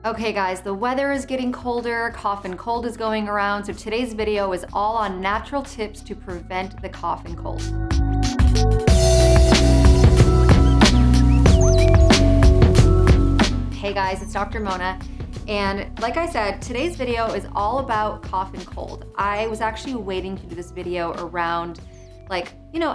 Okay guys, the weather is getting colder, cough and cold is going around, so today's video is all on natural tips to prevent the cough and cold. Hey guys, it's Dr. Mona, and like I said, today's video is all about cough and cold. I was actually waiting to do this video around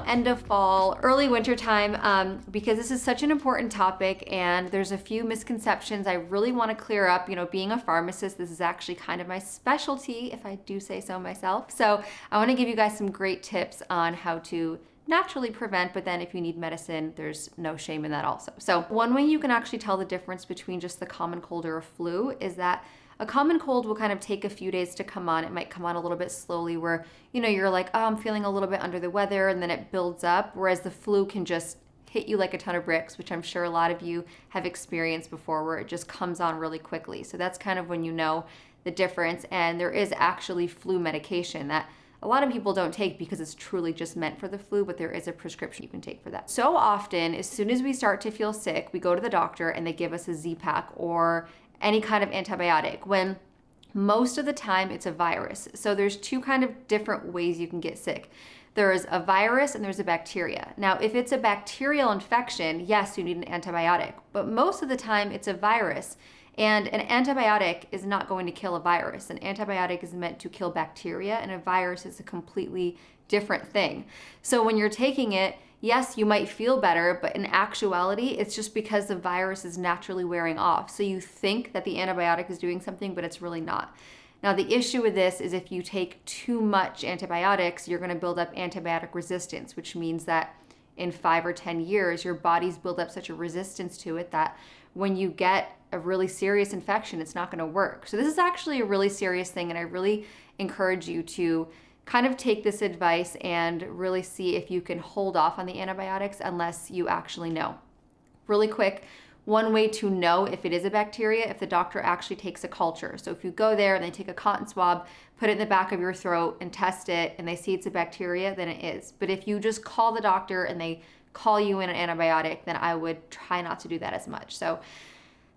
end of fall, early winter time, because this is such an important topic and there's a few misconceptions I really want to clear up. Being a pharmacist, this is actually kind of my specialty, if I do say so myself. So I want to give you guys some great tips on how to naturally prevent, but then if you need medicine, there's no shame in that also. So one way you can actually tell the difference between just the common cold or a flu is that a common cold will kind of take a few days to come on. It might come on a little bit slowly where, you're like, oh, I'm feeling a little bit under the weather, and then it builds up, whereas the flu can just hit you like a ton of bricks, which I'm sure a lot of you have experienced before, where it just comes on really quickly. So that's kind of when you know the difference. And there is actually flu medication that a lot of people don't take because it's truly just meant for the flu, but there is a prescription you can take for that. So often, as soon as we start to feel sick, we go to the doctor and they give us a Z-Pak or any kind of antibiotic, when most of the time it's a virus. So there's two kind of different ways you can get sick. There's a virus and there's a bacteria. Now, if it's a bacterial infection, yes, you need an antibiotic, but most of the time it's a virus. And an antibiotic is not going to kill a virus. An antibiotic is meant to kill bacteria, and a virus is a completely different thing. So when you're taking it, yes, you might feel better, but in actuality, it's just because the virus is naturally wearing off. So you think that the antibiotic is doing something, but it's really not. Now, the issue with this is if you take too much antibiotics, you're going to build up antibiotic resistance, which means that in 5 or 10 years, your body's built up such a resistance to it that when you get a really serious infection, it's not going to work. So this is actually a really serious thing, and I really encourage you to kind of take this advice and really see if you can hold off on the antibiotics unless you actually know. Really quick, one way to know if it is a bacteria, if the doctor actually takes a culture. So if you go there and they take a cotton swab, put it in the back of your throat and test it, and they see it's a bacteria, then it is. But if you just call the doctor and they call you in an antibiotic, then I would try not to do that as much. So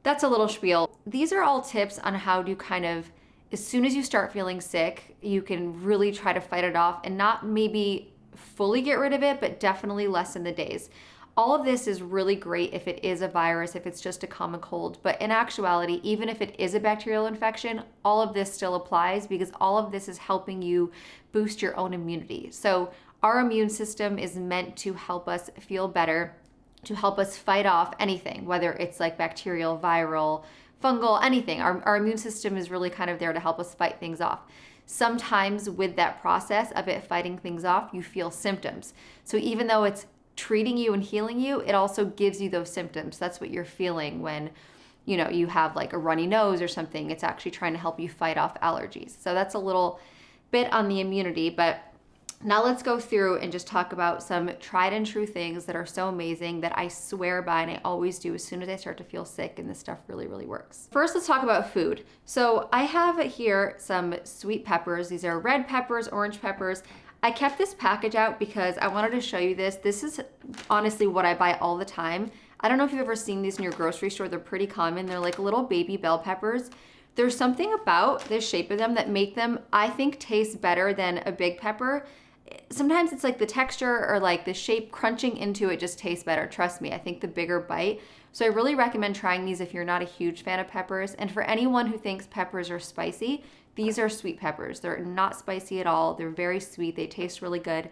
that's a little spiel. These are all tips on how to kind of, as soon as you start feeling sick, you can really try to fight it off and not maybe fully get rid of it, but definitely lessen the days. All of this is really great if it is a virus, if it's just a common cold, but in actuality, even if it is a bacterial infection, all of this still applies because all of this is helping you boost your own immunity. So our immune system is meant to help us feel better, to help us fight off anything, whether it's like bacterial, viral, fungal, anything. Our immune system is really kind of there to help us fight things off. Sometimes with that process of it fighting things off, you feel symptoms. So even though it's treating you and healing you, it also gives you those symptoms. That's what you're feeling when you have like a runny nose or something. It's actually trying to help you fight off allergies. So that's a little bit on the immunity, but now let's go through and just talk about some tried and true things that are so amazing that I swear by and I always do as soon as I start to feel sick, and this stuff really, really works. First, let's talk about food. So I have here some sweet peppers. These are red peppers, orange peppers. I kept this package out because I wanted to show you this. This is honestly what I buy all the time. I don't know if you've ever seen these in your grocery store. They're pretty common. They're like little baby bell peppers. There's something about the shape of them that make them, I think, taste better than a big pepper. Sometimes it's like the texture or like the shape crunching into it just tastes better. Trust me, I think the bigger bite. So I really recommend trying these if you're not a huge fan of peppers. And for anyone who thinks peppers are spicy, these are sweet peppers. They're not spicy at all. They're very sweet. They taste really good.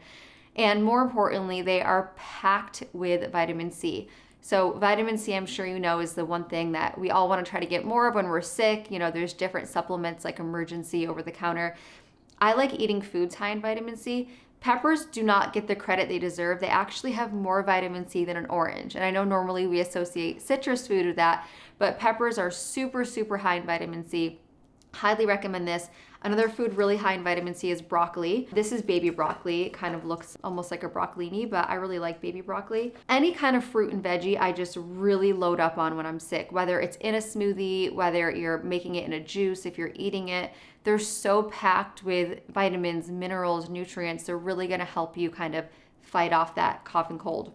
And more importantly, they are packed with vitamin C. So vitamin C, I'm sure you know, is the one thing that we all want to try to get more of when we're sick. There's different supplements like Emergency, over the counter. I like eating foods high in vitamin C. Peppers do not get the credit they deserve. They actually have more vitamin C than an orange. And I know normally we associate citrus food with that, but peppers are super, super high in vitamin C. Highly recommend this. Another food really high in vitamin C is broccoli. This is baby broccoli. It kind of looks almost like a broccolini, but I really like baby broccoli. Any kind of fruit and veggie, I just really load up on when I'm sick, whether it's in a smoothie, whether you're making it in a juice, if you're eating it. They're so packed with vitamins, minerals, nutrients. They're really gonna help you kind of fight off that cough and cold.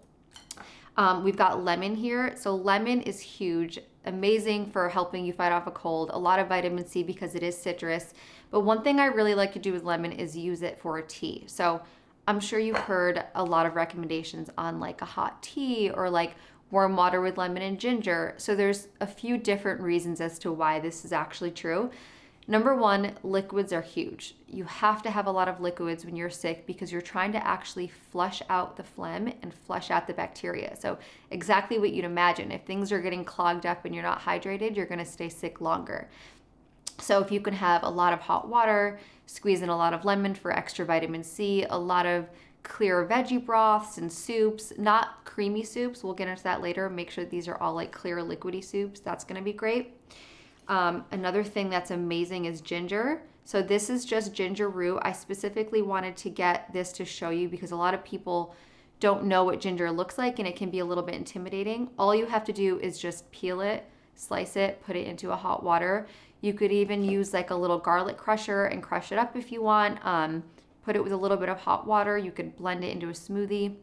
We've got lemon here. So lemon is huge, amazing for helping you fight off a cold. A lot of vitamin C because it is citrus. But one thing I really like to do with lemon is use it for a tea. So I'm sure you've heard a lot of recommendations on like a hot tea or like warm water with lemon and ginger. So there's a few different reasons as to why this is actually true. Number one, liquids are huge. You have to have a lot of liquids when you're sick because you're trying to actually flush out the phlegm and flush out the bacteria. So exactly what you'd imagine. If things are getting clogged up and you're not hydrated, you're gonna stay sick longer. So if you can have a lot of hot water, squeeze in a lot of lemon for extra vitamin C, a lot of clear veggie broths and soups, not creamy soups. We'll get into that later. Make sure these are all like clear liquidy soups. That's gonna be great. Another thing that's amazing is ginger. So this is just ginger root. I specifically wanted to get this to show you because a lot of people don't know what ginger looks like and it can be a little bit intimidating. All you have to do is just peel it, slice it, put it into a hot water. You could even use like a little garlic crusher and crush it up if you want. Put it with a little bit of hot water. You could blend it into a smoothie.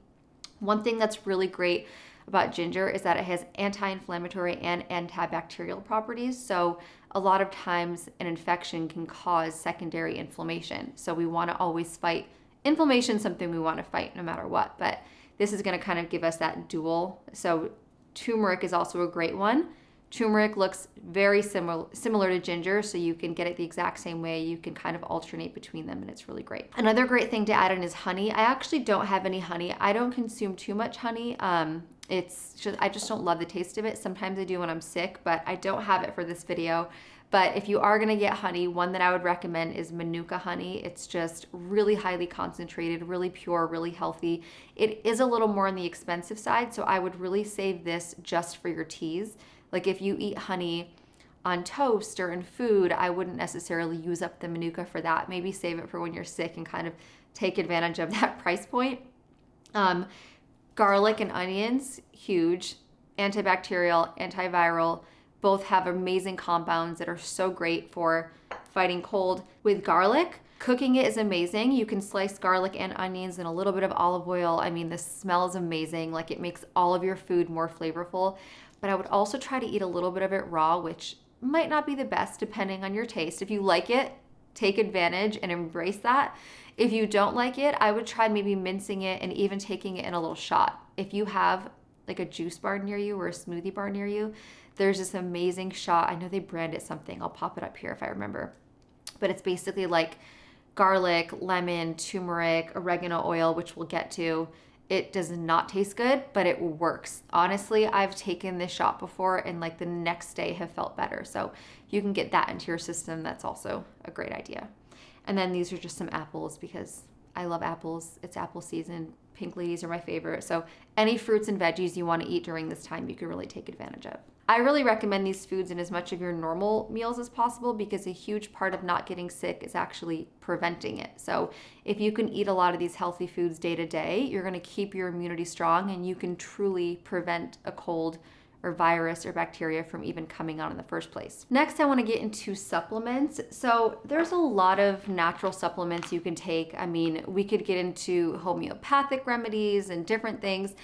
One thing that's really great about ginger is that it has anti-inflammatory and antibacterial properties. So a lot of times an infection can cause secondary inflammation. So we want to always fight inflammation, something we want to fight no matter what. But this is going to kind of give us that dual. So turmeric is also a great one. Turmeric looks very similar to ginger, so you can get it the exact same way. You can kind of alternate between them and it's really great. Another great thing to add in is honey. I actually don't have any honey. I don't consume too much honey. I just don't love the taste of it. Sometimes I do when I'm sick, but I don't have it for this video. But if you are gonna get honey, one that I would recommend is Manuka honey. It's just really highly concentrated, really pure, really healthy. It is a little more on the expensive side, so I would really save this just for your teas. Like if you eat honey on toast or in food, I wouldn't necessarily use up the Manuka for that. Maybe save it for when you're sick and kind of take advantage of that price point. Garlic and onions, huge. Antibacterial, antiviral, both have amazing compounds that are so great for fighting cold. With garlic, cooking it is amazing. You can slice garlic and onions in a little bit of olive oil. I mean, the smell is amazing. Like it makes all of your food more flavorful. But I would also try to eat a little bit of it raw, which might not be the best depending on your taste. If you like it, take advantage and embrace that. If you don't like it, I would try maybe mincing it and even taking it in a little shot. If you have like a juice bar near you or a smoothie bar near you, there's this amazing shot. I know they brand it something. I'll pop it up here if I remember. But it's basically like garlic, lemon, turmeric, oregano oil, which we'll get to. It does not taste good, but it works. Honestly, I've taken this shot before and like the next day have felt better. So you can get that into your system. That's also a great idea. And then these are just some apples because I love apples. It's apple season. Pink ladies are my favorite. So any fruits and veggies you want to eat during this time, you can really take advantage of. I really recommend these foods in as much of your normal meals as possible because a huge part of not getting sick is actually preventing it. So if you can eat a lot of these healthy foods day to day, you're going to keep your immunity strong and you can truly prevent a cold or virus or bacteria from even coming on in the first place. Next, I want to get into supplements. So there's a lot of natural supplements you can take. I mean, we could get into homeopathic remedies and different things.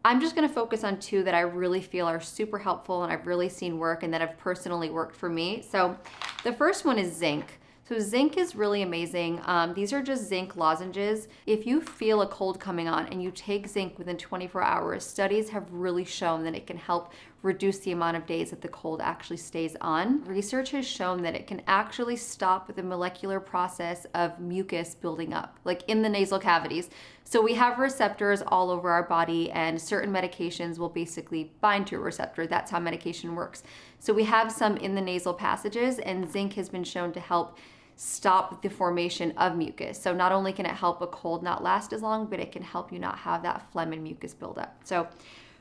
I'm just going to focus on two that I really feel are super helpful and I've really seen work and that have personally worked for me. So the first one is zinc. So zinc is really amazing. These are just zinc lozenges. If you feel a cold coming on and you take zinc within 24 hours, studies have really shown that it can help reduce the amount of days that the cold actually stays on. Research has shown that it can actually stop the molecular process of mucus building up, like in the nasal cavities. So we have receptors all over our body and certain medications will basically bind to a receptor. That's how medication works. So we have some in the nasal passages and zinc has been shown to help stop the formation of mucus. So not only can it help a cold not last as long, but it can help you not have that phlegm and mucus buildup. So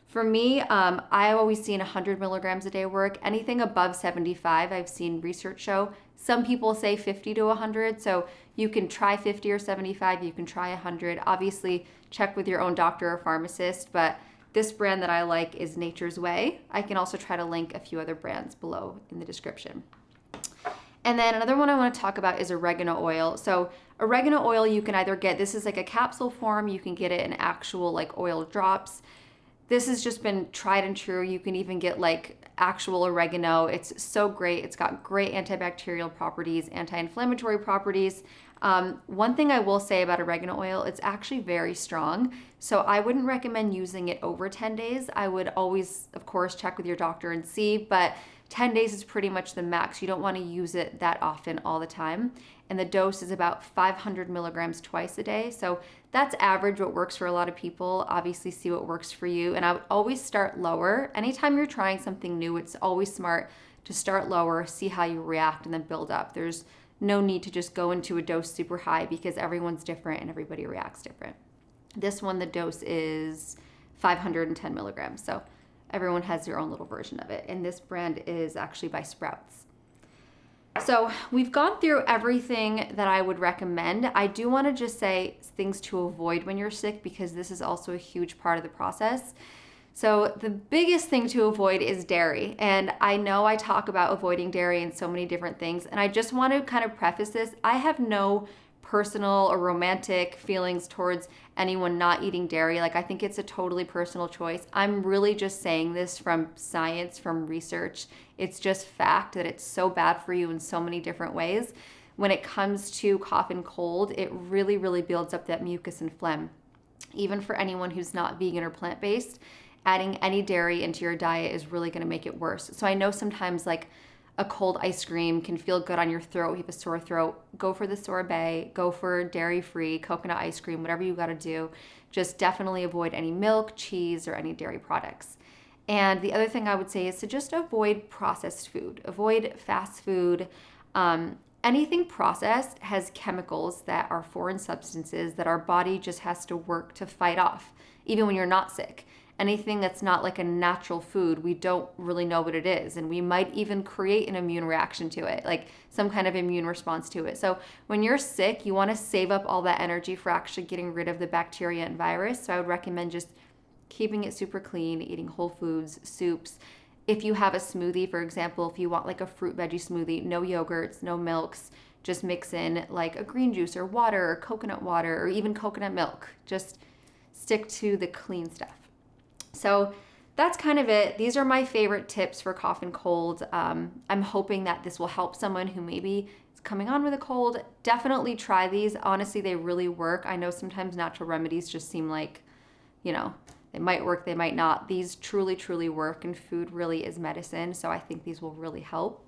for me, I've always seen 100 milligrams a day work. Anything above 75, I've seen research show. Some people say 50 to 100, so you can try 50 or 75, you can try 100. Obviously, check with your own doctor or pharmacist, but this brand that I like is Nature's Way. I can also try to link a few other brands below in the description. And then another one I want to talk about is oregano oil. So oregano oil you can either get, this is like a capsule form, you can get it in actual like oil drops. this has just been tried and true. You can even get like actual oregano. It's so great. It's got great antibacterial properties, anti-inflammatory properties. One thing I will say about oregano oil, it's actually very strong. So I wouldn't recommend using it over 10 days. I would always, of course, check with your doctor and see, but 10 days is pretty much the max. You don't want to use it that often all the time. And the dose is about 500 milligrams twice a day. So that's average, what works for a lot of people. Obviously see what works for you. And I would always start lower. Anytime you're trying something new, it's always smart to start lower, see how you react, and then build up. There's no need to just go into a dose super high because everyone's different and everybody reacts different. This one, the dose is 510 milligrams. So everyone has their own little version of it. And this brand is actually by Sprouts. So we've gone through everything that I would recommend. I do want to just say things to avoid when you're sick because this is also a huge part of the process. So the biggest thing to avoid is dairy. And I know I talk about avoiding dairy in so many different things. And I just want to kind of preface this. I have no personal or romantic feelings towards anyone not eating dairy. Like, I think it's a totally personal choice. I'm really just saying this from science, from research. It's just fact that it's so bad for you in so many different ways. When it comes to cough and cold, it really, really builds up that mucus and phlegm. Even for anyone who's not vegan or plant-based, adding any dairy into your diet is really going to make it worse. So I know sometimes like a cold ice cream can feel good on your throat. You have a sore throat, go for the sorbet, go for dairy-free coconut ice cream, whatever you got to do. Just definitely avoid any milk, cheese, or any dairy products. And the other thing I would say is to just avoid processed food. Avoid fast food. Anything processed has chemicals that are foreign substances that our body just has to work to fight off, even when you're not sick. Anything that's not like a natural food, we don't really know what it is. And we might even create an immune reaction to it, like some kind of immune response to it. So when you're sick, you want to save up all that energy for actually getting rid of the bacteria and virus. So I would recommend just keeping it super clean, eating whole foods, soups. If you have a smoothie, for example, if you want like a fruit veggie smoothie, no yogurts, no milks, just mix in like a green juice or water or coconut water or even coconut milk. Just stick to the clean stuff. So that's kind of it. These are my favorite tips for cough and cold. I'm hoping that this will help someone who maybe is coming on with a cold. Definitely try these. Honestly, they really work. I know sometimes natural remedies just seem like, they might work, they might not. These truly, truly work, and food really is medicine. So I think these will really help.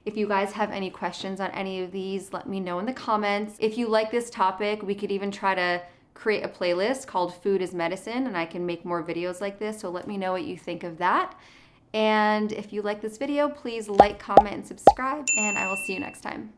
If you guys have any questions on any of these, let me know in the comments. If you like this topic, we could even try to create a playlist called Food is Medicine, and I can make more videos like this. So let me know what you think of that. And if you like this video, please like, comment, and subscribe, and I will see you next time.